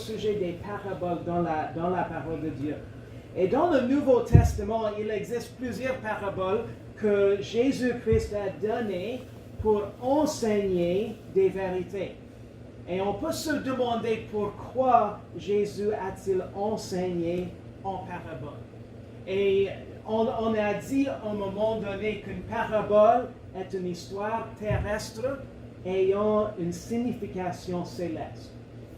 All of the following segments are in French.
sujet des paraboles dans la parole de Dieu. Et dans le Nouveau Testament, il existe plusieurs paraboles que Jésus-Christ a données pour enseigner des vérités. Et on peut se demander pourquoi Jésus a-t-il enseigné en parabole. Et on a dit à un moment donné qu'une parabole est une histoire terrestre ayant une signification céleste.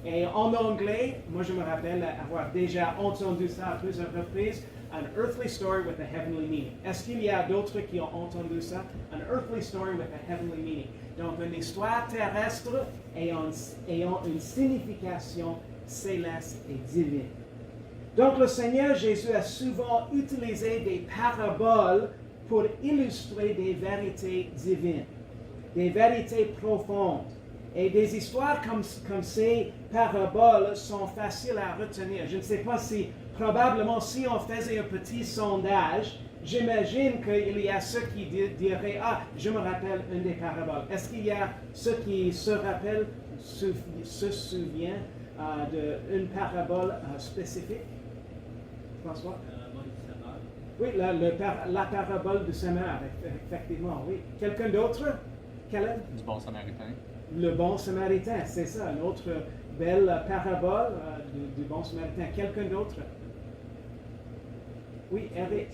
Et en anglais, moi je me rappelle avoir déjà entendu ça à plusieurs reprises, an earthly story with a heavenly meaning. Est-ce qu'il y a d'autres qui ont entendu ça? An earthly story with a heavenly meaning. Donc une histoire terrestre ayant une signification céleste et divine. Donc le Seigneur Jésus a souvent utilisé des paraboles pour illustrer des vérités divines, des vérités profondes. Et des histoires comme ces paraboles sont faciles à retenir. Je ne sais pas si, probablement, si on faisait un petit sondage, j'imagine qu'il y a ceux qui diraient « Ah, je me rappelle une des paraboles ». Est-ce qu'il y a ceux qui se rappellent, se souviennent d'une parabole spécifique? François? Oui, la parabole du semeur, effectivement, oui. Quelqu'un d'autre? Du bon samaritain. Le bon samaritain, c'est ça, une autre belle parabole du bon samaritain. Quelqu'un d'autre? Oui, Eric.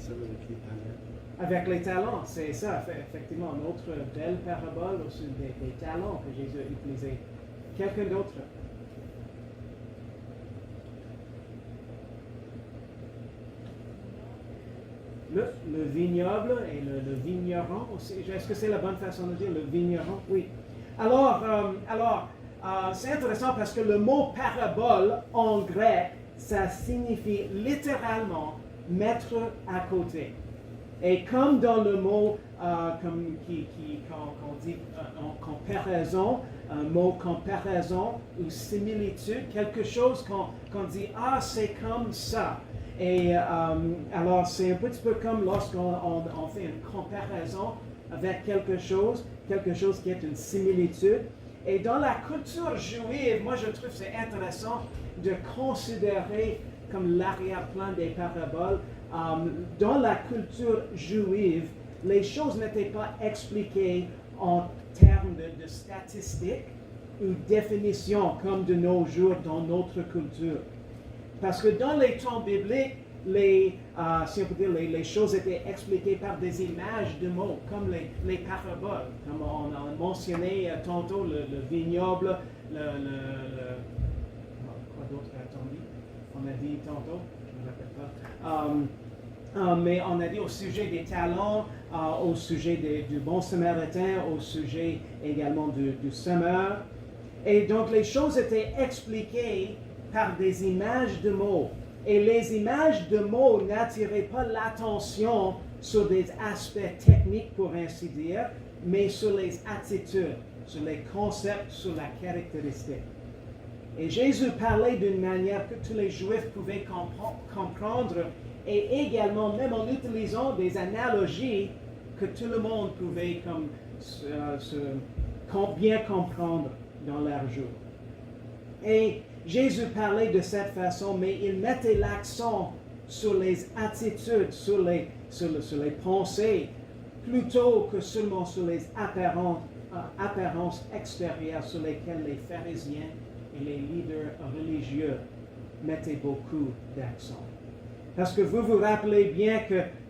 Avec les talents, c'est ça, effectivement, une autre belle parabole aussi des talents que Jésus a utilisés. Quelqu'un d'autre? Le vignoble et le vigneron aussi. Est-ce que c'est la bonne façon de dire le vigneron? Oui. Alors, c'est intéressant parce que le mot parabole en grec, ça signifie littéralement mettre à côté. Et comme dans le mot qu'on dit comparaison, un mot comparaison ou similitude, quelque chose qu'on dit « Ah, c'est comme ça ». Et alors, c'est un petit peu comme lorsqu'on fait une comparaison avec quelque chose qui est une similitude. Et dans la culture juive, moi je trouve que c'est intéressant de considérer comme l'arrière-plan des paraboles. Dans la culture juive, les choses n'étaient pas expliquées en termes de statistiques ou définitions comme de nos jours dans notre culture. Parce que dans les temps bibliques, si on peut dire, les choses étaient expliquées par des images de mots, comme les paraboles, comme on a mentionné tantôt le vignoble, quoi d'autre a-t-on dit? On a dit tantôt, je ne me rappelle pas. Mais on a dit au sujet des talents, au sujet du bon samaritain, au sujet également du semeur. Et donc les choses étaient expliquées par des images de mots. Et les images de mots n'attiraient pas l'attention sur des aspects techniques, pour ainsi dire, mais sur les attitudes, sur les concepts, sur la caractéristique. Et Jésus parlait d'une manière que tous les Juifs pouvaient comprendre, et également, même en utilisant des analogies que tout le monde pouvait bien comprendre dans leur jour. Et Jésus parlait de cette façon, mais il mettait l'accent sur les attitudes, sur les pensées, plutôt que seulement sur les apparences extérieures sur lesquelles les pharisiens et les leaders religieux mettaient beaucoup d'accent. Parce que vous vous rappelez bien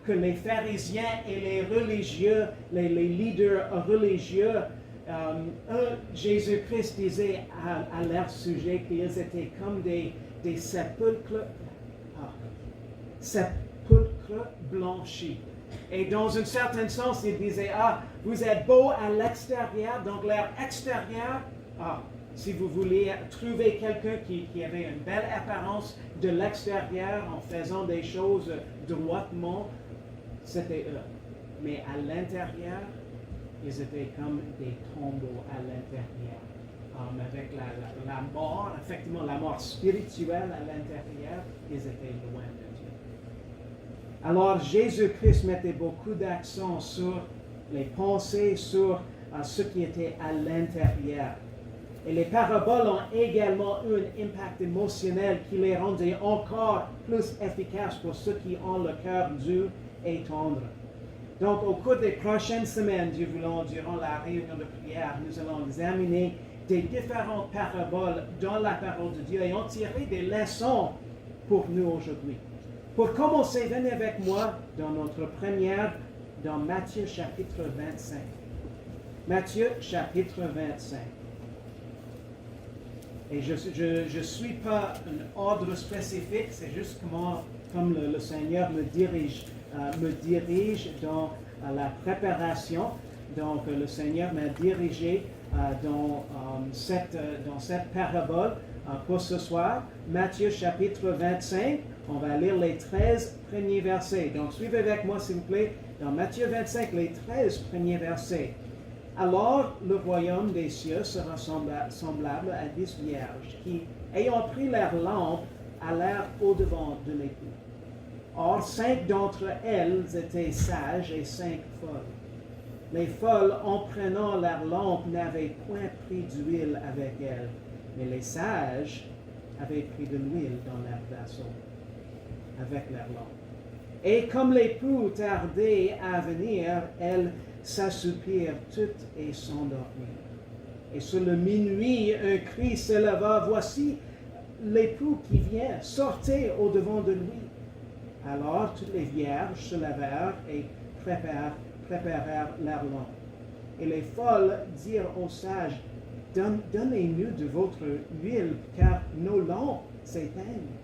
que les pharisiens et les religieux, les leaders religieux, Jésus-Christ disait à leur sujet qu'ils étaient comme des sépulcres blanchis. Et dans un certain sens, il disait, vous êtes beaux à l'extérieur, donc l'air extérieur, si vous vouliez trouver quelqu'un qui avait une belle apparence de l'extérieur en faisant des choses droitement, c'était eux. Mais à l'intérieur, ils étaient comme des tombeaux à l'intérieur. Avec la mort, effectivement la mort spirituelle à l'intérieur, ils étaient loin de Dieu. Alors Jésus-Christ mettait beaucoup d'accent sur les pensées, sur ce qui était à l'intérieur. Et les paraboles ont également eu un impact émotionnel qui les rendait encore plus efficaces pour ceux qui ont le cœur dur et tendre. Donc, au cours des prochaines semaines, Dieu voulant, durant la réunion de prière, nous allons examiner des différentes paraboles dans la parole de Dieu et en tirer des leçons pour nous aujourd'hui. Pour commencer, venez avec moi dans notre première, dans Matthieu chapitre 25. Matthieu chapitre 25. Et je ne suis pas un ordre spécifique, c'est juste comme le Seigneur me dirige dans la préparation. Donc, le Seigneur m'a dirigé dans cette parabole pour ce soir. Matthieu chapitre 25, on va lire les 13 premiers versets. Donc, suivez avec moi, s'il vous plaît, dans Matthieu 25, les 13 premiers versets. Alors, le royaume des cieux sera semblable à 10 vierges qui, ayant pris leur lampe, allèrent au-devant de l'époux. Or, 5 d'entre elles étaient sages et 5 folles. Les folles, en prenant leur lampe, n'avaient point pris d'huile avec elles, mais les sages avaient pris de l'huile dans leur vaisseau, avec leur lampe. Et comme l'époux tardait à venir, elles s'assoupirent toutes et s'endormirent. Et sur le minuit, un cri s'éleva, voici l'époux qui vient, sortez au-devant de lui. Alors toutes les vierges se levèrent et préparèrent leur lampe. Et les folles dirent aux sages, donnez-nous de votre huile, car nos lampes s'éteignent.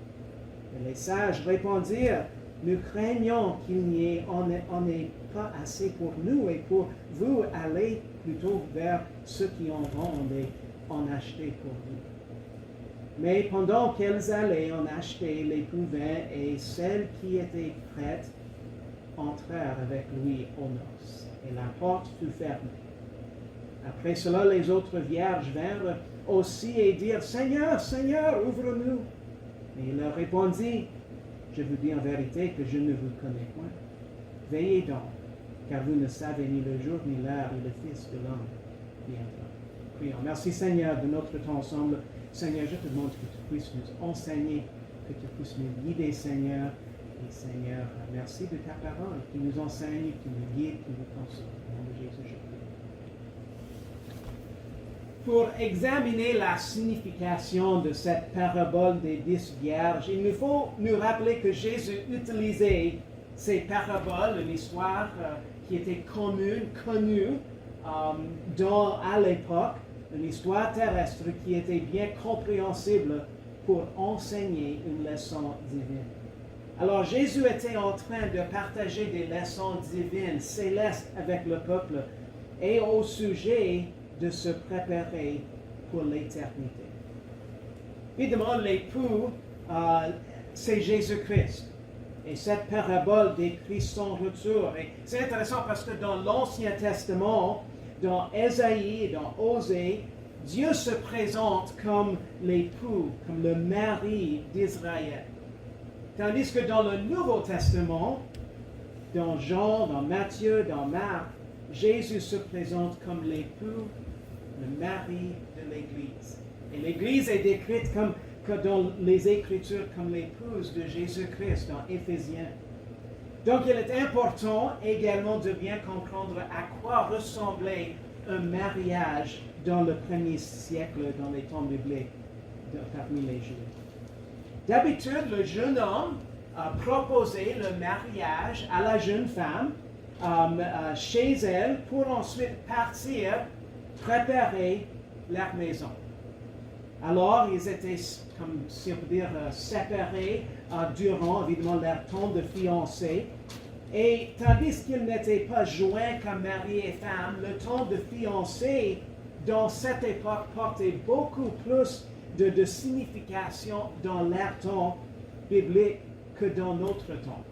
Et les sages répondirent, nous craignons qu'il n'y en ait pas assez pour nous, et pour vous, allez plutôt vers ceux qui en vendent et en acheter pour vous. Mais pendant qu'elles allaient en acheter, l'époux vint, et celles qui étaient prêtes entrèrent avec lui aux noces, et la porte fut fermée. Après cela, les autres vierges vinrent aussi et dirent, Seigneur, Seigneur, ouvre-nous. Et il leur répondit, je vous dis en vérité que je ne vous connais point. Veillez donc, car vous ne savez ni le jour ni l'heure où le Fils de l'homme viendra. Prions. Merci Seigneur de notre temps ensemble. Seigneur, je te demande que tu puisses nous enseigner, que tu puisses nous guider, Seigneur. Et Seigneur, merci de ta parole qui nous enseigne, qui nous guide, qui nous console. Au nom de Jésus, je prie. Pour examiner la signification de cette parabole des 10 vierges, il nous faut nous rappeler que Jésus utilisait ces paraboles, une histoire qui était connue à l'époque, une histoire terrestre qui était bien compréhensible pour enseigner une leçon divine. Alors Jésus était en train de partager des leçons divines, célestes avec le peuple et au sujet de se préparer pour l'éternité. Évidemment, l'époux, c'est Jésus-Christ. Et cette parabole décrit son retour. Et c'est intéressant parce que dans l'Ancien Testament, dans Ésaïe et dans Osée, Dieu se présente comme l'époux, comme le mari d'Israël. Tandis que dans le Nouveau Testament, dans Jean, dans Matthieu, dans Marc, Jésus se présente comme l'époux, le mari de l'Église. Et l'Église est décrite dans les Écritures comme l'épouse de Jésus-Christ dans Éphésiens. Donc il est important également de bien comprendre à quoi ressemblait un mariage dans le premier siècle, dans les temps bibliques, parmi les Juifs. D'habitude, le jeune homme proposait le mariage à la jeune femme chez elle pour ensuite partir préparer leur maison. Alors, ils étaient, comme si on peut dire, séparés durant, évidemment, leur temps de fiancée. Et tandis qu'ils n'étaient pas joints comme mari et femme, le temps de fiancée, dans cette époque, portait beaucoup plus de signification dans leur temps biblique que dans notre temps.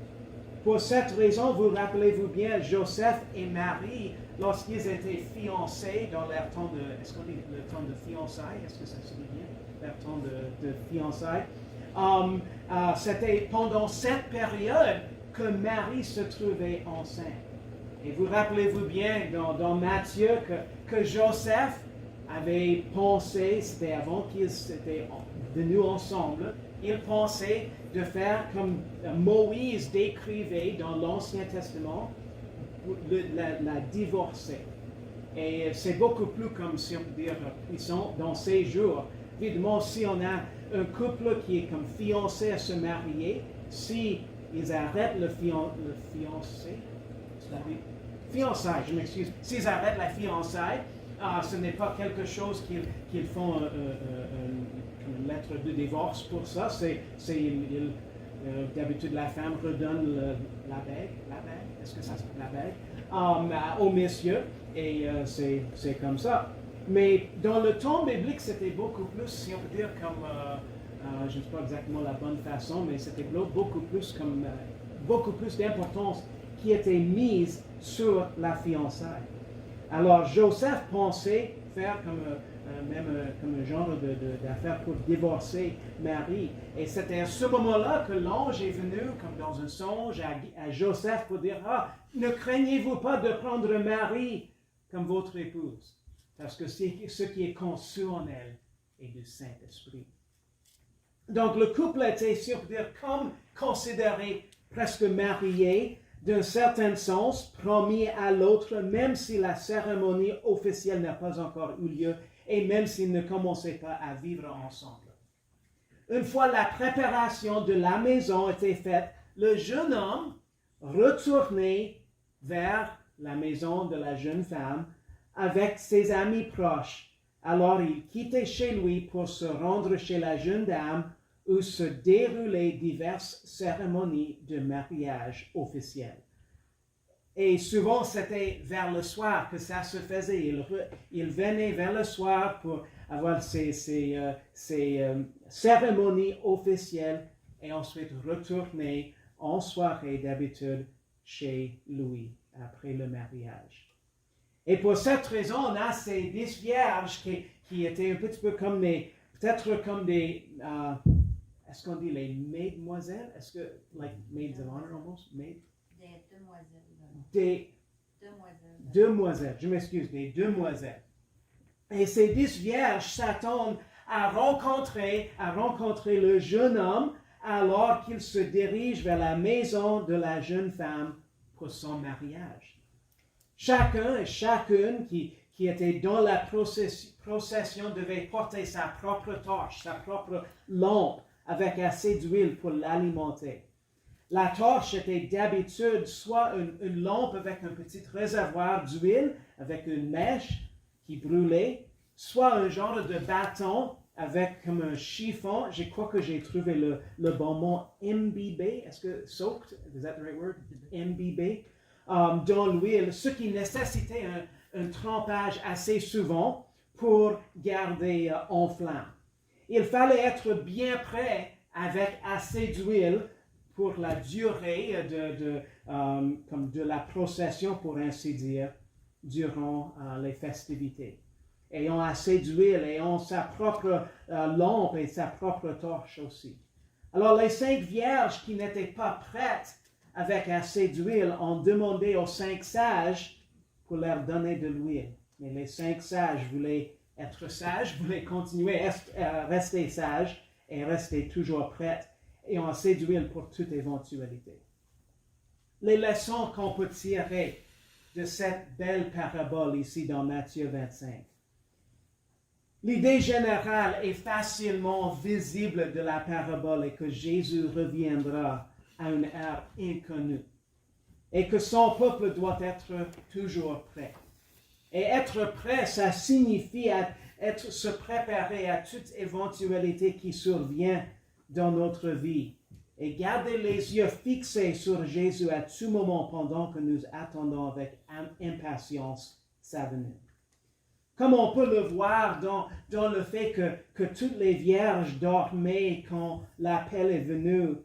Pour cette raison, vous rappelez-vous bien, Joseph et Marie, lorsqu'ils étaient fiancés dans leur temps de, est-ce qu'on dit le temps de fiançailles, est-ce que ça se dit bien, leur temps de fiançailles, c'était pendant cette période que Marie se trouvait enceinte. Et vous rappelez-vous bien dans Matthieu que Joseph avaient pensé, c'était avant qu'ils étaient venus ensemble, ils pensaient de faire comme Moïse décrivait dans l'Ancien Testament, la divorcer. Et c'est beaucoup plus, comme si on peut dire, puissant dans ces jours. Évidemment, si on a un couple qui est comme fiancé à se marier, si ils arrêtent le fiancé, fiançailles, je m'excuse, s'ils arrêtent la fiançaille, ce n'est pas quelque chose qu'ils font une lettre de divorce pour ça. D'habitude, la femme redonne la bague, est-ce que ça s'appelle la bague, au messieurs, et c'est comme ça. Mais dans le temps biblique, c'était beaucoup plus, si on peut dire, comme, je ne sais pas exactement la bonne façon, mais c'était beaucoup plus d'importance qui était mise sur la fiançaille. Alors Joseph pensait faire comme un genre d'affaire pour divorcer Marie. Et c'était à ce moment-là que l'ange est venu, comme dans un songe, à Joseph pour dire, ne craignez-vous pas de prendre Marie comme votre épouse, parce que ce qui est conçu en elle est du Saint-Esprit. Donc le couple était, si on peut dire, comme considéré presque marié, d'un certain sens, promis à l'autre, même si la cérémonie officielle n'a pas encore eu lieu et même s'ils ne commençaient pas à vivre ensemble. Une fois la préparation de la maison était faite, le jeune homme retournait vers la maison de la jeune femme avec ses amis proches. Alors il quittait chez lui pour se rendre chez la jeune dame où se déroulaient diverses cérémonies de mariage officielles. Et souvent, c'était vers le soir que ça se faisait. Il venait vers le soir pour avoir ces cérémonies officielles et ensuite retourner en soirée d'habitude chez lui après le mariage. Et pour cette raison, on a ces 10 vierges qui étaient un petit peu comme peut-être comme des... est-ce qu'on dit les mesdemoiselles? Est-ce que, like maids of honor almost? Des demoiselles, je m'excuse, des demoiselles. Et ces 10 vierges s'attendent à rencontrer le jeune homme alors qu'il se dirige vers la maison de la jeune femme pour son mariage. Chacun et chacune qui était dans la procession devait porter sa propre torche, sa propre lampe, avec assez d'huile pour l'alimenter. La torche était d'habitude soit une lampe avec un petit réservoir d'huile, avec une mèche qui brûlait, soit un genre de bâton avec comme un chiffon. Je crois que j'ai trouvé le bon mot, imbibé. Est-ce que soaked, is that the right word? Imbibé, dans l'huile, ce qui nécessitait un trempage assez souvent pour garder en flamme. Il fallait être bien prêt avec assez d'huile pour la durée comme de la procession, pour ainsi dire, durant les festivités. Ayant assez d'huile, ayant sa propre lampe et sa propre torche aussi. Alors les 5 vierges qui n'étaient pas prêtes avec assez d'huile ont demandé aux 5 sages pour leur donner de l'huile. Mais les 5 sages voulaient être sages, voulaient continuer à rester sages et rester toujours prêtes et ont assez d'huile pour toute éventualité. Les leçons qu'on peut tirer de cette belle parabole ici dans Matthieu 25. L'idée générale est facilement visible de la parabole et que Jésus reviendra à une ère inconnue et que son peuple doit être toujours prêt. Et être prêt, ça signifie se préparer à toute éventualité qui survient dans notre vie et garder les yeux fixés sur Jésus à tout moment pendant que nous attendons avec impatience sa venue. Comme on peut le voir dans le fait que toutes les vierges dormaient quand l'appel est venu.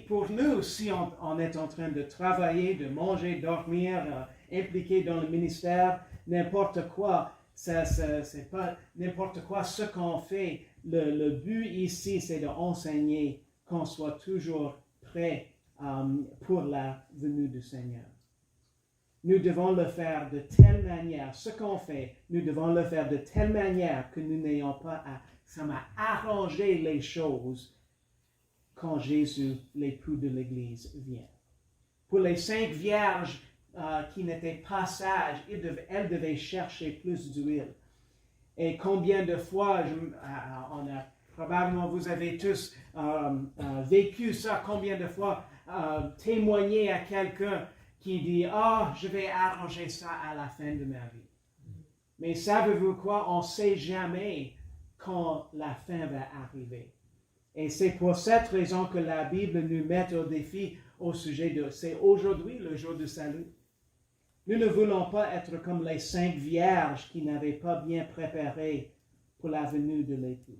Pour nous, si on est en train de travailler, de manger, dormir, impliqué dans le ministère, n'importe quoi, c'est pas n'importe quoi ce qu'on fait. Le but ici, c'est d'enseigner qu'on soit toujours prêt pour la venue du Seigneur. nous devons le faire de telle manière, ce qu'on fait, nous devons le faire de telle manière que nous n'ayons pas à arranger les choses quand Jésus, l'époux de l'Église, vient. Pour les 5 vierges qui n'étaient pas sages, elles devaient chercher plus d'huile. Et combien de fois, probablement vous avez tous vécu ça, combien de fois témoigner à quelqu'un qui dit « Ah, je vais arranger ça à la fin de ma vie. » Mais savez-vous quoi? On ne sait jamais quand la fin va arriver. Et c'est pour cette raison que la Bible nous met au défi au sujet de « C'est aujourd'hui le jour du salut. » Nous ne voulons pas être comme les 5 vierges qui n'avaient pas bien préparé pour la venue de l'époux.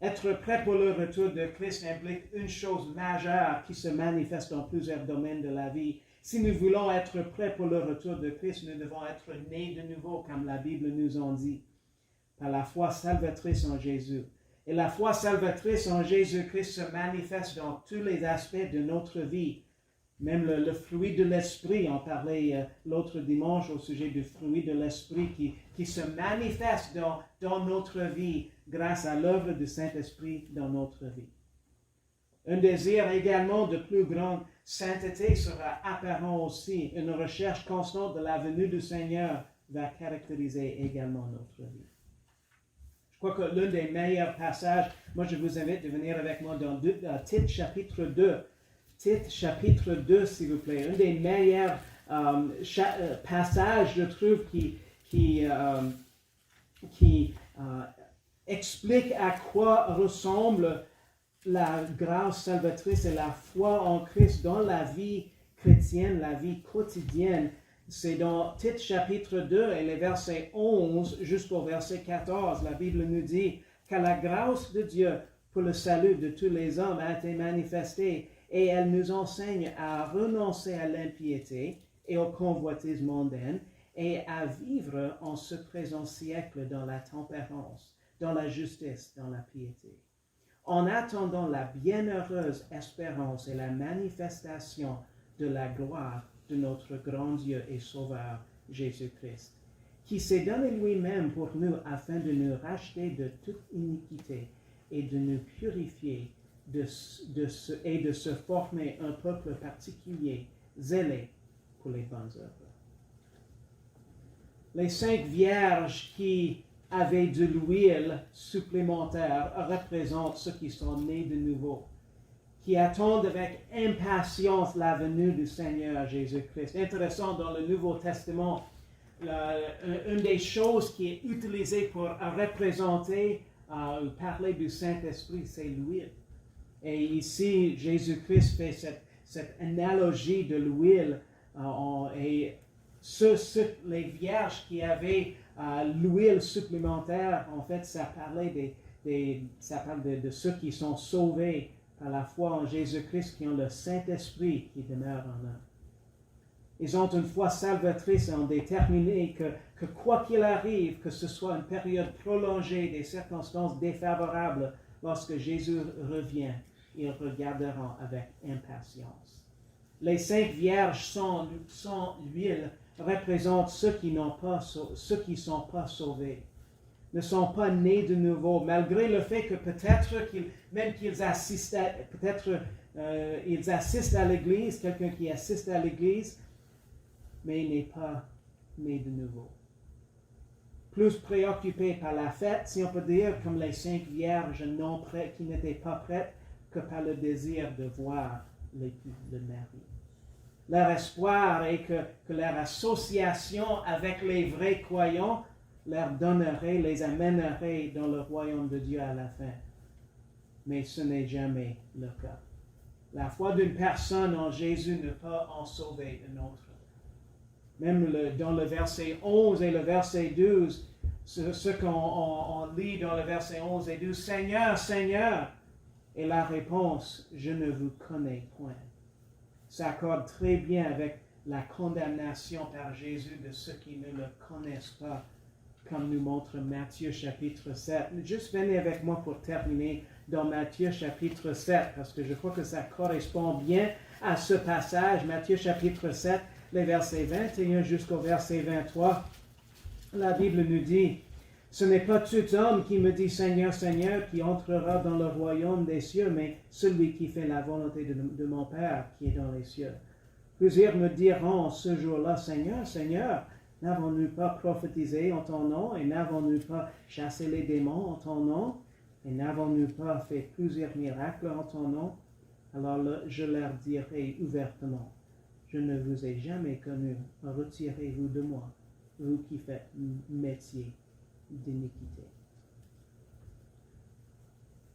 Être prêt pour le retour de Christ implique une chose majeure qui se manifeste dans plusieurs domaines de la vie. Si nous voulons être prêts pour le retour de Christ, nous devons être nés de nouveau, comme la Bible nous en dit, par la foi salvatrice en Jésus. Et la foi salvatrice en Jésus-Christ se manifeste dans tous les aspects de notre vie. Même le fruit de l'Esprit, on parlait l'autre dimanche au sujet du fruit de l'Esprit qui se manifeste dans notre vie grâce à l'œuvre du Saint-Esprit dans notre vie. Un désir également de plus grande sainteté sera apparent aussi. Une recherche constante de la venue du Seigneur va caractériser également notre vie. Je crois que l'un des meilleurs passages, moi je vous invite de venir avec moi dans Tite chapitre 2. Tite chapitre 2, s'il vous plaît. Un des meilleurs passages, je trouve, qui explique à quoi ressemble la grâce salvatrice et la foi en Christ dans la vie chrétienne, la vie quotidienne. C'est dans Tite chapitre 2 et les versets 11 jusqu'au verset 14. La Bible nous dit « Car la grâce de Dieu pour le salut de tous les hommes a été manifestée et elle nous enseigne à renoncer à l'impiété et aux convoitises mondaines et à vivre en ce présent siècle dans la tempérance, dans la justice, dans la piété. En attendant la bienheureuse espérance et la manifestation de la gloire de notre grand Dieu et Sauveur Jésus-Christ, qui s'est donné lui-même pour nous afin de nous racheter de toute iniquité et de nous purifier et de se former un peuple particulier, zélé pour les bonnes œuvres. » Les 5 vierges qui avaient de l'huile supplémentaire représentent ceux qui sont nés de nouveau, qui attendent avec impatience la venue du Seigneur Jésus-Christ. Intéressant, dans le Nouveau Testament, une des choses qui est utilisée pour représenter ou parler du Saint-Esprit, c'est l'huile. Et ici, Jésus-Christ fait cette analogie de l'huile. Et les vierges qui avaient l'huile supplémentaire, en fait, ça parle de ceux qui sont sauvés par la foi en Jésus-Christ, qui ont le Saint-Esprit qui demeure en eux. Ils ont une foi salvatrice et ont déterminé que quoi qu'il arrive, que ce soit une période prolongée, des circonstances défavorables, lorsque Jésus revient, ils regarderont avec impatience. Les 5 vierges sans l'huile représentent ceux qui ne sont pas sauvés, ne sont pas nés de nouveau, malgré le fait que peut-être qu'ils assistent ils assistent à l'Église, quelqu'un qui assiste à l'Église, mais il n'est pas né de nouveau. Plus préoccupé par la fête, si on peut dire, comme les 5 vierges qui n'étaient pas prêtes, que par le désir de voir l'époux de Marie. Leur espoir est que leur association avec les vrais croyants leur donnerait, les amènerait dans le royaume de Dieu à la fin. Mais ce n'est jamais le cas. La foi d'une personne en Jésus ne peut en sauver une autre. Même dans le verset 11 et le verset 12, ce qu'on lit dans le verset 11 et 12, « Seigneur, Seigneur », et la réponse, « Je ne vous connais point », s'accorde très bien avec la condamnation par Jésus de ceux qui ne le connaissent pas, comme nous montre Matthieu chapitre 7. Juste venez avec moi pour terminer dans Matthieu chapitre 7, parce que je crois que ça correspond bien à ce passage, Matthieu chapitre 7, les versets 21 jusqu'au verset 23, la Bible nous dit, « Ce n'est pas tout homme qui me dit Seigneur, Seigneur, qui entrera dans le royaume des cieux, mais celui qui fait la volonté de mon Père qui est dans les cieux. Plusieurs me diront ce jour-là, Seigneur, Seigneur, n'avons-nous pas prophétisé en ton nom, et n'avons-nous pas chassé les démons en ton nom, et n'avons-nous pas fait plusieurs miracles en ton nom? Alors je leur dirai ouvertement, je ne vous ai jamais connu, retirez-vous de moi, vous qui faites métier d'iniquité. »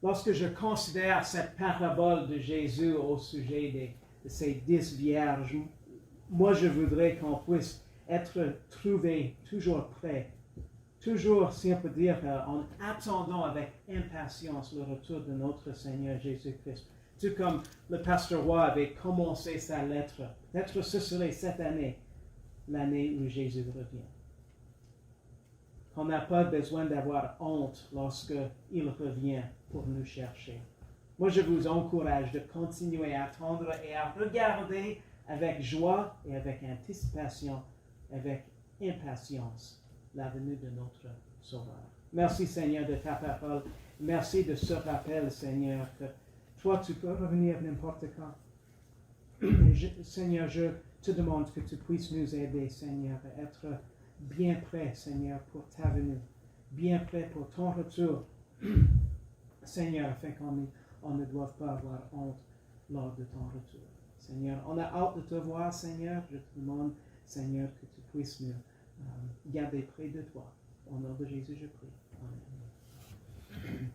Lorsque je considère cette parabole de Jésus au sujet de ces 10 vierges, moi je voudrais qu'on puisse être trouvé toujours prêt, toujours, si on peut dire, en attendant avec impatience le retour de notre Seigneur Jésus-Christ. Tout comme le pasteur Roy avait commencé sa lettre, peut-être ce serait cette année, l'année où Jésus revient. Qu'on n'a pas besoin d'avoir honte lorsqu'il revient pour nous chercher. Moi, je vous encourage de continuer à attendre et à regarder avec joie et avec anticipation, avec impatience, la venue de notre Sauveur. Merci, Seigneur, de ta parole. Merci de ce rappel, Seigneur, que toi, tu peux revenir n'importe quand. Seigneur, je te demande que tu puisses nous aider, Seigneur, à être bien prêt, Seigneur, pour ta venue, bien prêt pour ton retour, Seigneur, afin qu'on ne doive pas avoir honte lors de ton retour. Seigneur, on a hâte de te voir, Seigneur. Je te demande, Seigneur, que tu puisses nous garder près de toi. Au nom de Jésus, je prie. Amen.